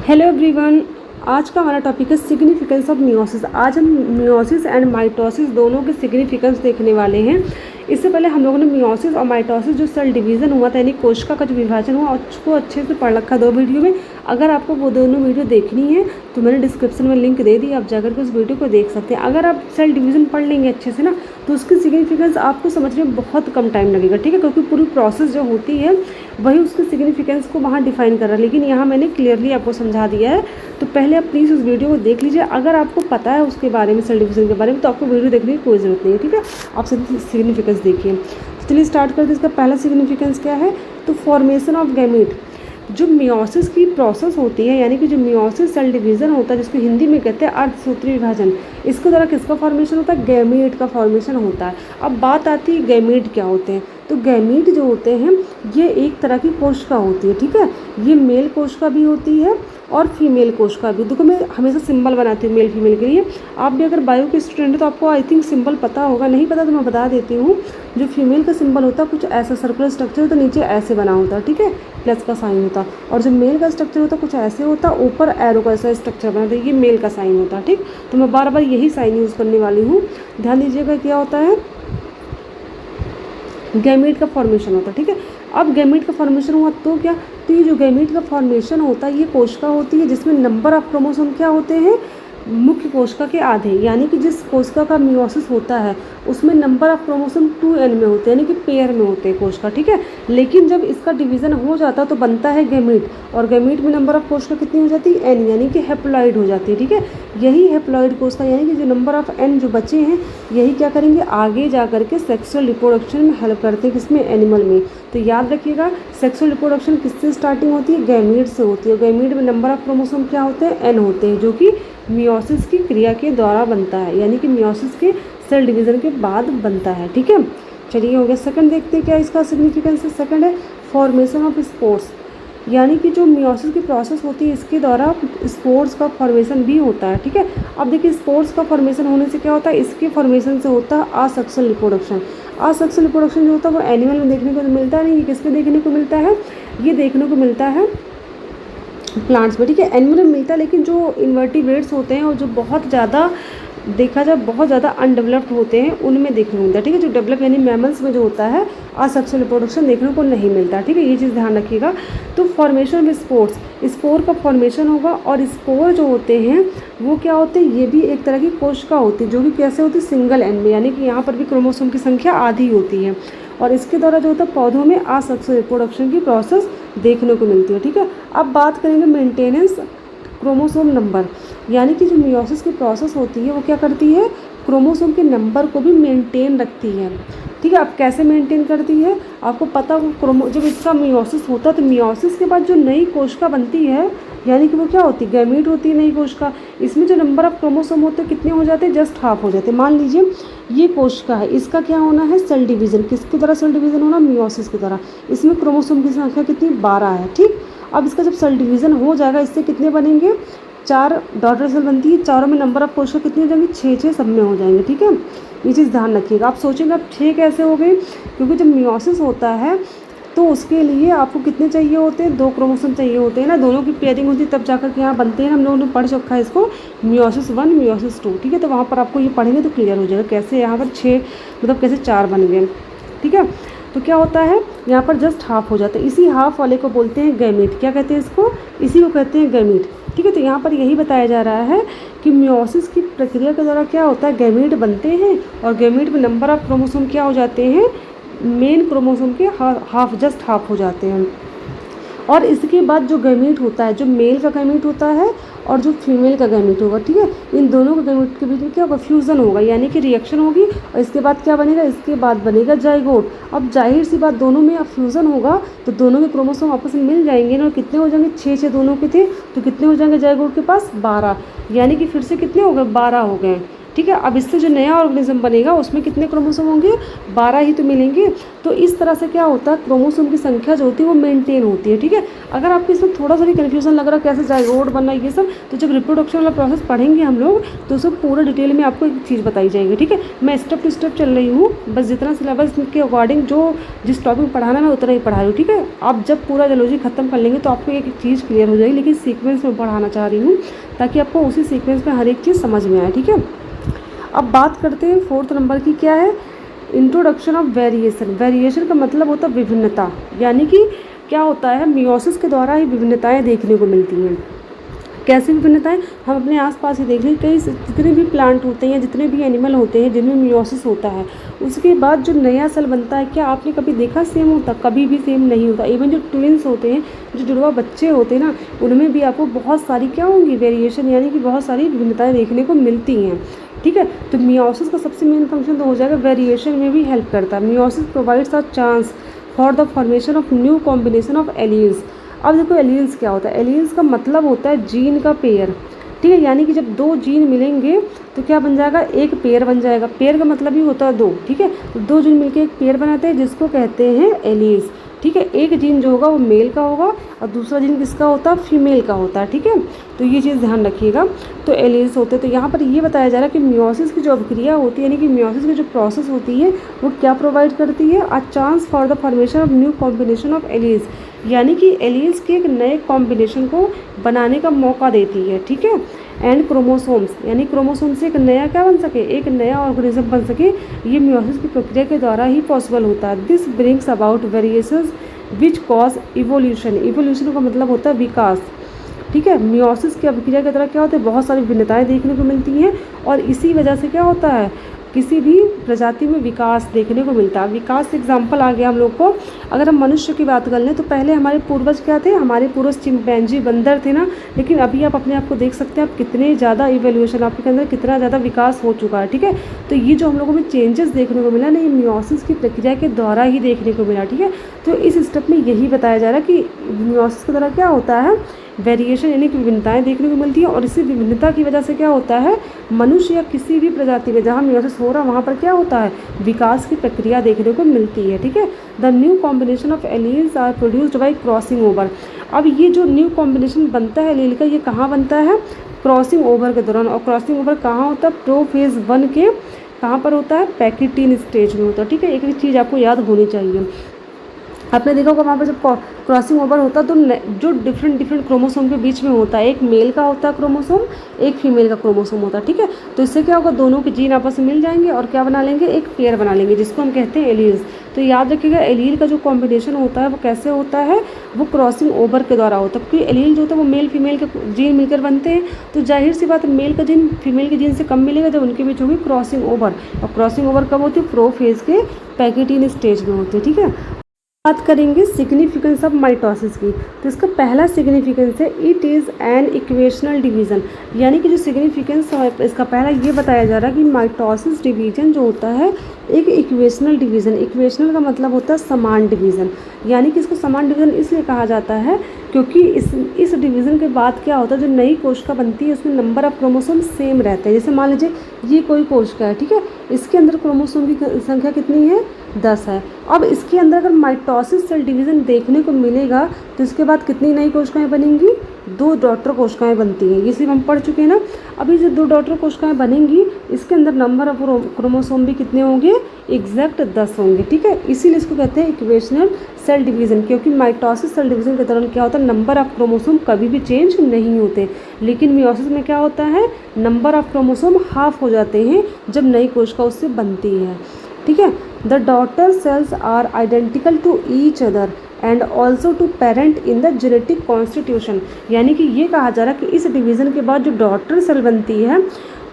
Hello everyone. आज का हमारा टॉपिक है सिग्निफिकेंस ऑफ मियोसिस। आज हम मियोसिस एंड माइटोसिस दोनों के सिग्निफिकेंस देखने वाले हैं। इससे पहले हम लोगों ने मियोसिस और माइटोसिस जो सेल डिवीज़न हुआ था यानी कोशिका का जो विभाजन हुआ उसको अच्छे से पढ़ रखा 2 वीडियो में। अगर आपको वो दोनों वीडियो देखनी है तो मैंने डिस्क्रिप्शन में लिंक दे दी, आप जाकर के उस वीडियो को देख सकते हैं। अगर आप सेल डिवीज़न पढ़ लेंगे अच्छे से ना तो उसकी सिग्निफिकेंस आपको समझने में बहुत कम टाइम लगेगा, ठीक है, क्योंकि पूरी प्रोसेस जो होती है वही उसके सिग्निफिकेंस को वहाँ डिफाइन कर रहा है। लेकिन यहाँ मैंने क्लियरली आपको समझा दिया है, तो पहले आप प्लीज़ उस वीडियो को देख लीजिए। अगर आपको पता है उसके बारे में, सेल डिवीज़न के बारे में, तो आपको वीडियो देखने की कोई ज़रूरत नहीं है, ठीक है। आप सिग्निफिकेंस देखिए। तो चलिए स्टार्ट करते हैं। इसका पहला सिग्निफिकेंस क्या है, तो फॉर्मेशन ऑफ गैमीट। जो मियोसिस की प्रोसेस होती है यानी कि जो मियोसिस सेल डिवीज़न होता है जिसको हिंदी में कहते हैं अर्धसूत्री विभाजन, इसके द्वारा किसका फॉर्मेशन होता है, गैमीट का फॉर्मेशन होता है। अब बात आती है गैमीट क्या होते हैं। तो गैमीट जो होते हैं ये एक तरह की कोशिका होती है, ठीक है। ये मेल कोशिका भी होती है और फीमेल कोशिका भी। देखो मैं हमेशा सिंबल बनाती हूँ मेल फीमेल के लिए। आप भी अगर बायो के स्टूडेंट हैं तो आपको आई थिंक सिंबल पता होगा, नहीं पता तो मैं बता देती हूँ। जो फीमेल का सिंबल होता है कुछ ऐसा सर्कुलर स्ट्रक्चर होता है, नीचे ऐसे बना होता है, ठीक है, प्लस का साइन होता है। और जो मेल का स्ट्रक्चर होता है कुछ ऐसे होता है, ऊपर एरो का ऐसा स्ट्रक्चर बना होता है, ये मेल का साइन होता है, ठीक। तो मैं बार बार यही साइन यूज़ करने वाली हूँ, ध्यान दीजिएगा। क्या होता है, गैमीट का फॉर्मेशन होता है, ठीक है। अब गैमीट का फॉर्मेशन हुआ तो क्या, तो ये जो गैमीट का फॉर्मेशन होता है ये कोशिका होती है जिसमें नंबर ऑफ क्रोमोसोम क्या होते हैं, मुख्य कोशिका के आधे। यानी कि जिस कोशिका का मियोसिस होता है उसमें नंबर ऑफ क्रोमोसोम 2n में होते हैं, यानी कि पेयर में होते हैं कोशिका, ठीक है। लेकिन जब इसका डिवीज़न हो जाता है तो बनता है गैमीट, और गैमीट में नंबर ऑफ कोशिका कितनी हो जाती है, n, यानी कि हैप्लॉइड हो जाती है, ठीक है। यही हैप्लॉइड कोशिका यानी कि जो नंबर ऑफ n जो बचे हैं यही क्या करेंगे, आगे जा करके सेक्सुअल रिप्रोडक्शन में हेल्प करते हैं, किसमें, एनिमल में। तो याद रखिएगा सेक्सुअल रिप्रोडक्शन किससे स्टार्टिंग होती है, गैमीट से होती है। गैमीट में नंबर ऑफ क्रोमोसोम क्या होते हैं, n होते हैं, जो कि मियोसिस की क्रिया के द्वारा बनता है, यानी कि मियोसिस के सेल डिवीज़न के बाद बनता है, ठीक है। चलिए हो गया। सेकंड देखते हैं क्या इसका सिग्निफिकेंस है। सेकंड है फॉर्मेशन ऑफ स्पोर्स, यानी कि जो मियोसिस की प्रोसेस होती है इसके द्वारा स्पोर्स का फॉर्मेशन भी होता है, ठीक है। अब देखिए स्पोर्स का फॉर्मेशन होने से क्या होता है, इसके फॉर्मेशन से होता है आसेक्सुअल रिप्रोडक्शन। आसेक्सुअल रिप्रोडक्शन जो होता है वो एनिमल में देखने को मिलता नहीं, ये किस में देखने को मिलता है, ये देखने को मिलता है प्लांट्स में, ठीक है, एनिमल में मिलता है। लेकिन जो इन्वर्टिब्रेट्स होते हैं और जो बहुत ज़्यादा देखा जाए बहुत ज़्यादा अनडेवलप्ड होते हैं उनमें देखने को मिलता है, ठीक है। जो डेवलप यानी मैमल्स में जो होता है असेक्सुअल रिप्रोडक्शन देखने को नहीं मिलता, ठीक है, ये चीज़ ध्यान रखिएगा। तो फॉर्मेशन ऑफ स्पोर्स, स्पोर का फॉर्मेशन होगा, और स्पोर जो होते हैं वो क्या होते हैं, ये भी एक तरह की कोशिका होती है जो कि कैसे होती है, सिंगल एंड में, यानी कि यहाँ पर भी क्रोमोसोम की संख्या आधी होती है, और इसके द्वारा जो होता है पौधों में असेक्सुअल रिप्रोडक्शन की प्रोसेस देखने को मिलती है, ठीक है। अब बात करेंगे मेंटेनेंस क्रोमोसोम नंबर, यानी कि जो मियोसिस की प्रोसेस होती है वो क्या करती है, क्रोमोसोम के नंबर को भी मेंटेन रखती है, ठीक है। अब कैसे मेंटेन करती है, आपको पता हो, जब इसका मियोसिस होता है तो मियोसिस के बाद जो नई कोशिका बनती है यानी कि वो क्या होती है, गैमीट होती है नई कोशिका। इसमें जो नंबर ऑफ क्रोमोसोम होते हैं कितने हो जाते हैं, जस्ट हाफ हो जाते हैं। मान लीजिए ये कोशिका है, इसका क्या होना है, सेल डिवीज़न, किसके द्वारा सेल डिवीज़न होना, मियोसिस के द्वारा। इसमें क्रोमोसोम की संख्या कितनी, 12 है, ठीक। अब इसका जब सेल डिवीज़न हो जाएगा इससे कितने बनेंगे, 4 डॉटर सेल बनती है, चारों में नंबर ऑफ कोशिका कितनी हो जाएंगी, 6 सब में हो जाएंगे, ठीक है। ये चीज़ ध्यान रखिएगा। आप सोचेंगे अब 6 कैसे हो गए, क्योंकि जब मियोसिस होता है तो उसके लिए आपको कितने चाहिए होते हैं, 2 क्रोमोसोम चाहिए होते हैं ना, दोनों की पेयरिंग होती है तब जाकर के यहाँ बनते हैं। हम लोगों ने पढ़ रखा है इसको मियोसिस 1 मियोसिस 2, ठीक है। तो वहाँ पर आपको ये पढ़ेंगे तो क्लियर हो जाएगा कैसे यहाँ पर 6 मतलब कैसे 4 बन गए, ठीक है। तो क्या होता है यहाँ पर जस्ट हाफ हो जाता है, इसी हाफ वाले को बोलते हैं गैमीट। क्या कहते हैं इसको, इसी को कहते हैं गैमीट, ठीक है। तो यहाँ पर यही बताया जा रहा है कि मियोसिस की प्रक्रिया के द्वारा क्या होता है, गैमीट बनते हैं, और गैमीट में नंबर ऑफ क्रोमोसोम क्या हो जाते हैं, मेन क्रोमोसोम के जस्ट हाफ हो जाते हैं। और इसके बाद जो गैमीट होता है, जो मेल का गैमीट होता है और जो फीमेल का गैमीट होगा, ठीक है, इन दोनों का गैमीट के बीच में क्या होगा, फ्यूज़न होगा, यानी कि रिएक्शन होगी, और इसके बाद क्या बनेगा, इसके बाद बनेगा जाइगोट। अब जाहिर सी बात दोनों में अब फ्यूज़न होगा तो दोनों के क्रोमोसोम आपस में मिल जाएंगे ना, और कितने हो जाएंगे, 6 दोनों के थे, तो कितने हो जाएंगे जाइगोट के पास, 12, यानी कि फिर से कितने हो गए, 12 हो गए, ठीक है। अब इससे जो नया ऑर्गेनिज्म बनेगा उसमें कितने क्रोमोसोम होंगे, 12 ही तो मिलेंगे। तो इस तरह से क्या होता है, क्रोमोसोम की संख्या जो होती है वो मेंटेन होती है, ठीक है। अगर आपको इसमें थोड़ा सा भी कन्फ्यूजन लग रहा है कैसे जाइगोट बनना ये सब, तो जब रिप्रोडक्शन वाला प्रोसेस पढ़ेंगे हम लोग तो उसमें पूरा डिटेल में आपको एक चीज़ बताई जाएगी, ठीक है। मैं स्टेप टू स्टेप चल रही हूँ, बस जितना सिलेबस के अकॉर्डिंग जो जिस टॉपिक पढ़ाना है मैं उतना ही पढ़ा रही हूँ, ठीक है। आप जब पूरा जूलॉजी खत्म कर लेंगे तो आपको एक चीज़ क्लियर हो जाएगी, लेकिन सीक्वेंस में पढ़ाना चाह रही हूँ ताकि आपको उसी सीक्वेंस में हर एक चीज़ समझ में आए, ठीक है। अब बात करते हैं 4th नंबर की, क्या है, इंट्रोडक्शन ऑफ वेरिएशन। वेरिएशन का मतलब होता है विभिन्नता, यानी कि क्या होता है, मियोसिस के द्वारा ही विभिन्नताएं देखने को मिलती हैं। कैसी विभिन्नताएं, हम अपने आसपास ही देख लें, कई जितने भी प्लांट होते हैं, जितने भी एनिमल होते हैं जिनमें मियोसिस होता है, उसके बाद जो नया सेल बनता है, क्या आपने कभी देखा सेम होता, कभी भी सेम नहीं होता। इवन जो ट्विंस होते हैं, जो जुड़वा बच्चे होते हैं ना, उनमें भी आपको बहुत सारी क्या होंगी, वेरिएशन, यानी कि बहुत सारी विभिन्नताएं देखने को मिलती हैं, ठीक है। तो मियोसिस का सबसे मेन फंक्शन तो हो जाएगा वेरिएशन में भी हेल्प करता है। Meiosis provides a chance for the formation of new combination of alleles. अब देखो एलील्स क्या होता है, एलील्स का मतलब होता है जीन का पेयर, ठीक है। यानी कि जब 2 जीन मिलेंगे तो क्या बन जाएगा, एक पेयर बन जाएगा। पेयर का मतलब ही होता है 2, ठीक है। तो 2 जीन मिलकर एक पेयर बनाते हैं जिसको कहते हैं एलील्स, ठीक है। एक जीन जो होगा वो मेल का होगा और दूसरा जीन किसका होता है, फीमेल का होता है, ठीक है। तो ये चीज़ ध्यान रखिएगा। तो एलील्स होते हैं। तो यहाँ पर ये बताया जा रहा है कि मियोसिस की जो अभिक्रिया होती है, यानी कि मियोसिस की जो प्रोसेस होती है वो क्या प्रोवाइड करती है, a chance for the formation of new combination of alleles, यानी कि एलील्स के एक नए कॉम्बिनेशन को बनाने का मौका देती है, ठीक है। एंड क्रोमोसोम्स, यानी क्रोमोसोम से एक नया क्या बन सके, एक नया ऑर्गेनिज्म बन सके, ये मियोसिस की प्रक्रिया के द्वारा ही पॉसिबल होता है। This brings about variations which cause evolution. Evolution का मतलब होता है विकास, ठीक है। मियोसिस की अभिक्रिया के द्वारा क्या होता है, बहुत सारी भिन्नताएं देखने को मिलती हैं और इसी वजह से क्या होता है, किसी भी प्रजाति में विकास देखने को मिलता है। विकास एग्जाम्पल आ गया हम लोग को। अगर हम मनुष्य की बात कर लें तो पहले हमारे पूर्वज क्या थे, हमारे पूर्वज चिंपैंजी बंदर थे ना, लेकिन अभी आप अपने आप को देख सकते हैं आप कितने ज़्यादा इवोल्यूशन, आपके अंदर कितना ज़्यादा विकास हो चुका है, ठीक है। तो ये जो हम लोगों में चेंजेस देखने को मिला ना, ये मियोसिस की प्रक्रिया के द्वारा ही देखने को मिला, ठीक है। तो इस स्टेप में यही बताया जा रहा है कि मियोसिस के द्वारा क्या होता है, वेरिएशन, यानी कि विभिन्नताएं देखने को मिलती है और इसी विभिन्नता की वजह से क्या होता है, मनुष्य या किसी भी प्रजाति में जहाँ मियोसिस हो रहा है वहाँ पर क्या होता है, विकास की प्रक्रिया देखने को मिलती है, ठीक है। The new combination of alleles are produced by crossing over. अब ये जो न्यू कॉम्बिनेशन बनता है एलील का, ये कहाँ बनता है, क्रॉसिंग ओवर के दौरान। और क्रॉसिंग ओवर कहाँ होता है, प्रोफेज 1 के कहाँ पर होता है, पैकेटीन स्टेज में होता है, ठीक है। एक चीज़ आपको याद होनी चाहिए, आपने देखा होगा वहाँ पर जब क्रॉसिंग ओवर होता है तो जो डिफरेंट क्रोमोसोम के बीच में होता है, एक मेल का होता है क्रोमोसोम, एक फीमेल का क्रोमोसोम होता है, ठीक है। तो इससे क्या होगा, दोनों के जीन आपस में मिल जाएंगे और क्या बना लेंगे, एक पेयर बना लेंगे जिसको हम कहते हैं एलील्स। तो याद रखिएगा एलील का जो कॉम्बिनेशन होता है वो कैसे होता है, वो क्रॉसिंग ओवर के द्वारा होता है। क्योंकि एलील जो होता है वो मेल फीमेल के जीन मिलकर बनते हैं, तो जाहिर सी बात है मेल का जीन फीमेल के जीन से कम मिलेगा जब उनके बीच होगी क्रॉसिंग ओवर। और क्रॉसिंग ओवर कब होती है, प्रोफेज के पैकेटीन स्टेज में होती है, ठीक है। बात करेंगे सिग्निफिकेंस ऑफ माइटोसिस की, तो इसका पहला सिग्निफिकेंस है it is an equational division, यानी कि जो सिग्निफिकेंस है इसका पहला ये बताया जा रहा है कि माइटोसिस डिवीज़न जो होता है एक इक्वेशनल डिवीज़न। इक्वेशनल का मतलब होता है समान डिवीज़न, यानी कि इसको समान डिवीज़न इसलिए कहा जाता है क्योंकि इस डिवीज़न के बाद क्या होता है, जो नई कोशिका बनती है उसमें नंबर ऑफ क्रोमोसोम सेम रहते हैं। जैसे मान लीजिए ये कोई कोशिका है, ठीक है, इसके अंदर क्रोमोसोम की संख्या कितनी है, 10 है। अब इसके अंदर अगर माइटोसिस सेल डिवीज़न देखने को मिलेगा तो इसके बाद कितनी नई कोशिकाएं बनेंगी, 2 डॉटर कोशिकाएं बनती हैं। ये सिर्फ हम पढ़ चुके हैं ना। अभी जो 2 डॉटर कोशिकाएं बनेंगी इसके अंदर नंबर ऑफ क्रोमोसोम भी कितने होंगे, एग्जैक्ट 10 होंगे, ठीक है। इसीलिए इसको कहते हैं इक्वेशनल सेल डिवीज़न, क्योंकि माइटोसिस सेल डिवीज़न के दौरान क्या होता है, नंबर ऑफ क्रोमोसोम कभी भी चेंज नहीं होते। लेकिन मियोसिस में क्या होता है, नंबर ऑफ क्रोमोसोम हाफ हो जाते हैं जब नई कोशिका उससे बनती है, ठीक है। The daughter cells are identical to each other and also to parent in the genetic constitution, यानी कि ये कहा जा रहा है कि इस डिवीज़न के बाद जो डॉटर सेल बनती है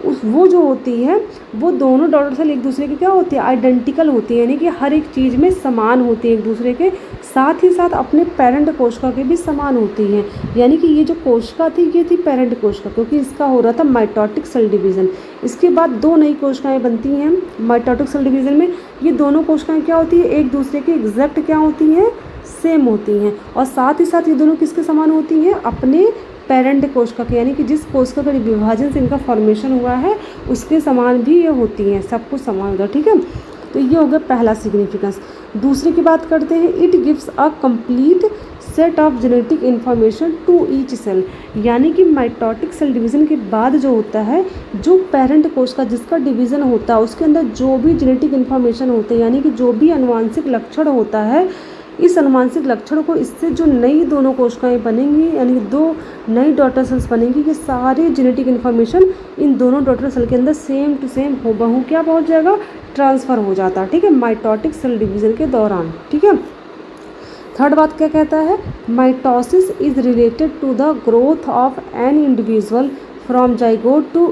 वो जो होती है वो दोनों डॉटर सेल एक दूसरे के क्या होती है, आइडेंटिकल होती है, यानी कि हर एक चीज़ में समान होती है एक दूसरे के, साथ ही साथ अपने पेरेंट कोशिका के भी समान होती हैं। यानी कि ये जो कोशिका थी ये थी पेरेंट कोशिका, क्योंकि इसका हो रहा था माइटोटिक सेल डिवीज़न। इसके बाद 2 नई कोशिकाएं बनती हैं माइटोटिक सेल डिवीज़न में। ये दोनों कोशिकाएं क्या होती है, एक दूसरे के एग्जैक्ट क्या होती हैं, सेम होती हैं, और साथ ही साथ ये दोनों किसके समान होती हैं, अपने पेरेंट कोशिका के, यानी कि जिस कोशिका के विभाजन से इनका फॉर्मेशन हुआ है उसके समान भी ये होती हैं, सब कुछ समान होता है, ठीक है। तो ये हो गया पहला सिग्निफिकेंस। दूसरे की बात करते हैं, it gives a complete set of genetic information to each cell, यानी कि माइटोटिक सेल डिवीज़न के बाद जो होता है, जो पेरेंट कोशिका जिसका डिवीज़न होता है उसके अंदर जो भी जेनेटिक इन्फॉर्मेशन होते हैं, यानी कि जो भी आनुवांशिक लक्षण होता है, इस आनुवांशिक लक्षण को इससे जो नई दोनों कोशिकाएं बनेंगी, यानी कि 2 नई डॉटर सेल्स बनेंगी, ये सारे जेनेटिक इन्फॉर्मेशन इन दोनों डॉटर सेल के अंदर सेम टू सेम हूबहू क्या पहुंच जाएगा, ट्रांसफ़र हो जाता है, ठीक है, माइटोटिक सेल डिवीज़न के दौरान, ठीक है। थर्ड बात क्या कहता है, mitosis is related to the growth of an individual from zygote to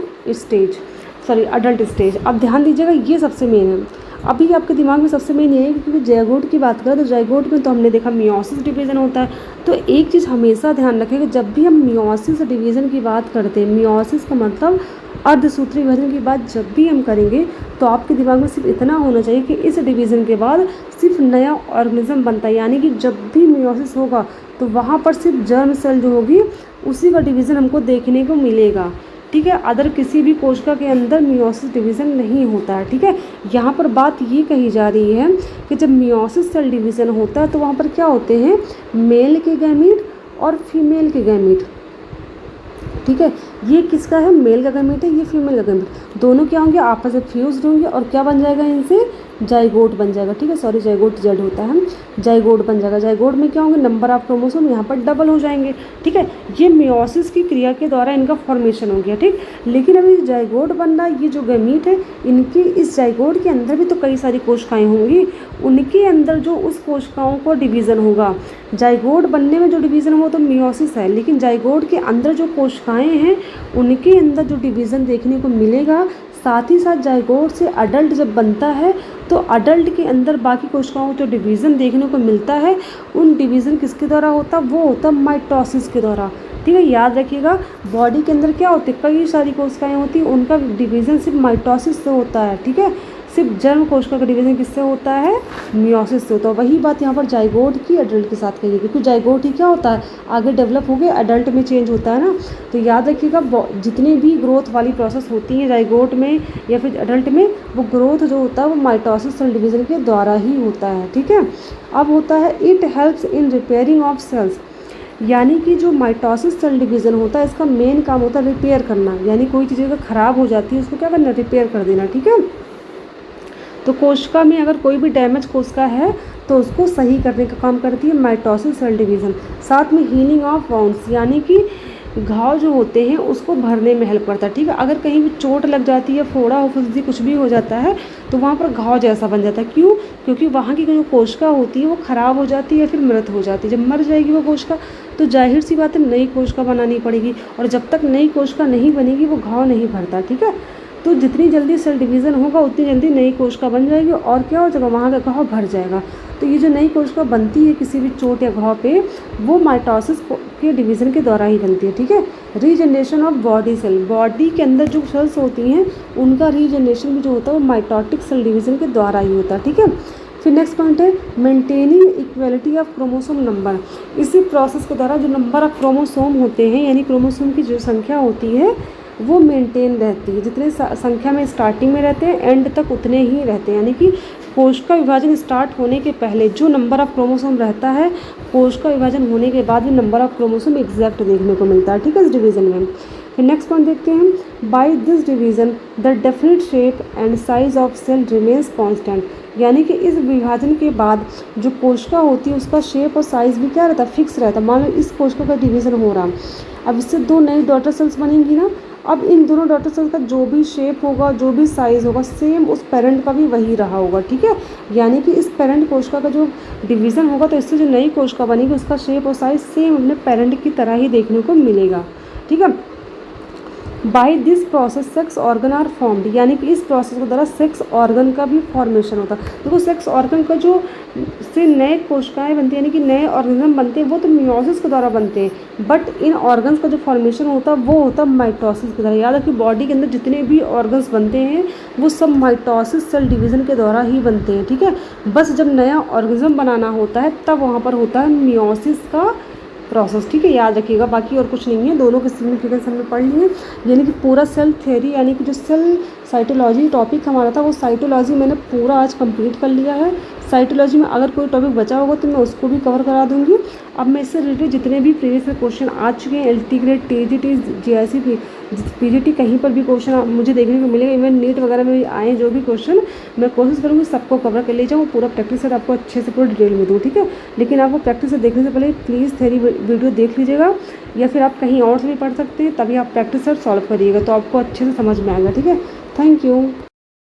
adult stage. अब ध्यान दीजिएगा, ये सबसे मेन है। अभी आपके दिमाग में सबसे मेन ये है क्योंकि जाइगोट की बात करें तो जाइगोट में तो हमने देखा मियोसिस डिवीज़न होता है। तो एक चीज़ हमेशा ध्यान रखें कि जब भी हम मियोसिस डिवीज़न की बात करते हैं, मियोसिस का मतलब अर्धसूत्री विभाजन की बात जब भी हम करेंगे, तो आपके दिमाग में सिर्फ इतना होना चाहिए कि इस डिवीज़न के बाद सिर्फ नया ऑर्गेनिज्म बनता है, यानी कि जब भी मियोसिस होगा तो वहाँ पर सिर्फ जर्म सेल जो होगी उसी का डिवीज़न हमको देखने को मिलेगा, ठीक है। अदर किसी भी कोशिका के अंदर मियोसिस डिवीज़न नहीं होता है, ठीक है। यहाँ पर बात ये कही जा रही है कि जब मियोसिस सेल डिवीज़न होता है तो वहाँ पर क्या होते हैं, मेल के गैमीट और फीमेल के गैमीट, ठीक है। ये किसका है, मेल का गैमीट है, ये फीमेल का गैमीट, दोनों क्या होंगे, आपस में फ्यूज्ड होंगे और क्या बन जाएगा, इनसे जाइगोट बन जाएगा, ठीक है। सॉरी, जाइगोट जेड होता है, जाइगोट बन जाएगा। जाइगोट में क्या होंगे, नंबर ऑफ क्रोमोसोम यहाँ पर डबल हो जाएंगे, ठीक है। ये मियोसिस की क्रिया के द्वारा इनका फॉर्मेशन हो गया, ठीक। लेकिन अभी जाइगोट बन रहा है, ये जो गैमीट है, इनकी इस जाइगोट के अंदर भी तो कई सारी कोशिकाएं होंगी, उनके अंदर जो उस कोशिकाओं को डिवीज़न होगा, जाइगोट बनने में जो डिवीज़न हो तो मियोसिस है, लेकिन जाइगोट के अंदर जो कोशिकाएं हैं उनके अंदर जो डिवीज़न देखने को मिलेगा, साथ ही साथ जाइगोट से अडल्ट जब बनता है तो अडल्ट के अंदर बाकी कोशिकाओं को जो डिवीज़न देखने को मिलता है, उन डिवीज़न किसके द्वारा होता, वो होता माइटोसिस के द्वारा, ठीक है। याद रखिएगा, बॉडी के अंदर क्या होते हैं, कई सारी कोशिकाएं होती हैं, उनका डिवीज़न सिर्फ माइटोसिस से होता है, ठीक है। सिर्फ जर्म कोशिका का डिवीज़न किससे होता है, मियोसिस से होता है। वही बात यहाँ पर जाइगोट की अडल्ट के साथ कही है, क्योंकि जाइगोट ही क्या होता है, आगे डेवलप हो गया, अडल्ट में चेंज होता है ना। तो याद रखिएगा, जितनी भी ग्रोथ वाली प्रोसेस होती है जाइगोट में या फिर अडल्ट में, वो ग्रोथ जो होता है वो माइटोसिस सेल डिवीज़न के द्वारा ही होता है, ठीक है। अब होता है, it helps in repairing of cells, यानी कि जो माइटोसिस सेल डिवीज़न होता है इसका मेन काम होता है रिपेयर करना, यानी कोई चीज़ अगर ख़राब हो जाती है उसको क्या करना, रिपेयर कर देना, ठीक है। तो कोशिका में अगर कोई भी डैमेज कोशिका है तो उसको सही करने का काम करती है माइटोसिस सेल डिवीज़न। साथ में हीलिंग ऑफ वाउंड्स, यानी कि घाव जो होते हैं उसको भरने में हेल्प करता है, ठीक है। अगर कहीं भी चोट लग जाती है, फोड़ा हो, फुंसी कुछ भी हो जाता है तो वहाँ पर घाव जैसा बन जाता है। क्यों, क्योंकि वहाँ की जो कोशिका होती है वो ख़राब हो जाती है या फिर मृत हो जाती है। जब मर जाएगी वो कोशिका तो जाहिर सी बात है नई कोशिका बनानी पड़ेगी, और जब तक नई कोशिका नहीं बनेगी वो घाव नहीं भरता, ठीक है। तो जितनी जल्दी सेल डिवीज़न होगा उतनी जल्दी नई कोशिका बन जाएगी और क्या हो जाएगा, वहाँ का घाव भर जाएगा। तो ये जो नई कोशिका बनती है किसी भी चोट या घाव पे, वो माइटोसिस के डिवीज़न के द्वारा ही बनती है, ठीक है। Regeneration of body cell, body के अंदर जो सेल्स होती हैं उनका रीजनरेशन भी जो होता है वो माइटोटिक सेल डिवीज़न के द्वारा ही होता है, ठीक है। फिर नेक्स्ट पॉइंट है maintaining equality of chromosome number. इसी प्रोसेस के द्वारा जो नंबर ऑफ क्रोमोसोम होते हैं, यानी क्रोमोसोम की जो संख्या होती है वो मेंटेन रहती है। जितने संख्या में स्टार्टिंग में रहते हैं एंड तक उतने ही रहते हैं, यानी कि कोशिका विभाजन स्टार्ट होने के पहले जो नंबर ऑफ क्रोमोसोम रहता है, कोशिका विभाजन होने के बाद भी नंबर ऑफ क्रोमोसोम एग्जैक्ट देखने को मिलता है, ठीक है, इस डिवीज़न में। फिर नेक्स्ट पॉइंट देखते हैं, by this division the definite shape and size of cell remains constant, यानी कि इस विभाजन के बाद जो कोशिका होती है उसका शेप और साइज़ भी क्या रहता है, फिक्स रहता है। मान लो इस कोशिका का डिवीज़न हो रहा, अब इससे 2 नई डॉटर सेल्स बनेंगी ना, अब इन दोनों डॉटर सेल्स का जो भी शेप होगा, जो भी साइज़ होगा, सेम उस पेरेंट का भी वही रहा होगा, ठीक है। यानी कि इस पेरेंट कोशिका का जो डिवीज़न होगा तो इससे जो नई कोशिका बनेगी उसका शेप और साइज़ सेम अपने पेरेंट की तरह ही देखने को मिलेगा, ठीक है। By this process sex organ are formed, यानी कि इस प्रोसेस के द्वारा सेक्स ऑर्गन का भी फॉर्मेशन होता है। देखो सेक्स ऑर्गन का जो से नए कोशिकाएं बनती हैं, यानी कि नए ऑर्गेनिज्म बनते हैं, वो तो मियोसिस के द्वारा बनते हैं, बट इन ऑर्गन्स का जो फॉर्मेशन होता है वो होता है माइटोसिस के द्वारा। याद रखिए, बॉडी के अंदर जितने भी ऑर्गन्स बनते हैं वो सब माइटोसिस सेल डिवीज़न के द्वारा ही बनते हैं, ठीक है। बस जब नया ऑर्गेनिज्म बनाना होता है तब वहाँ पर होता है मियोसिस का प्रोसेस, ठीक है, याद रखिएगा। बाकी और कुछ नहीं है, दोनों के सिग्निफिकेंस हमने पढ़ लिए। यानी कि पूरा सेल थ्योरी यानी कि जो सेल साइटोलॉजी टॉपिक हमारा था वो साइटोलॉजी मैंने पूरा आज कंप्लीट कर लिया है। साइटोलॉजी में अगर कोई टॉपिक बचा होगा तो मैं उसको भी कवर करा दूंगी। अब मैं इससे रिलेटेड जितने भी प्रीवियस में क्वेश्चन आ चुके हैं, LT grade, TGT, GIC, PGT, कहीं पर भी क्वेश्चन मुझे देखने को मिलेगा, इवन नीट वगैरह में भी आए जो भी क्वेश्चन, मैं कोशिश करूँगी सबको कवर कर ले जाऊँ, पूरा प्रैक्टिस सेट आपको अच्छे से पूरा डिटेल में दूँ, ठीक है। लेकिन आपको प्रैक्टिस सेट देखने से पहले प्लीज़ थ्योरी वीडियो देख लीजिएगा, या फिर आप कहीं और से भी पढ़ सकते हैं, तभी आप प्रैक्टिस सेट सॉल्व करिएगा तो आपको अच्छे से समझ में आएगा, ठीक है। Thank you.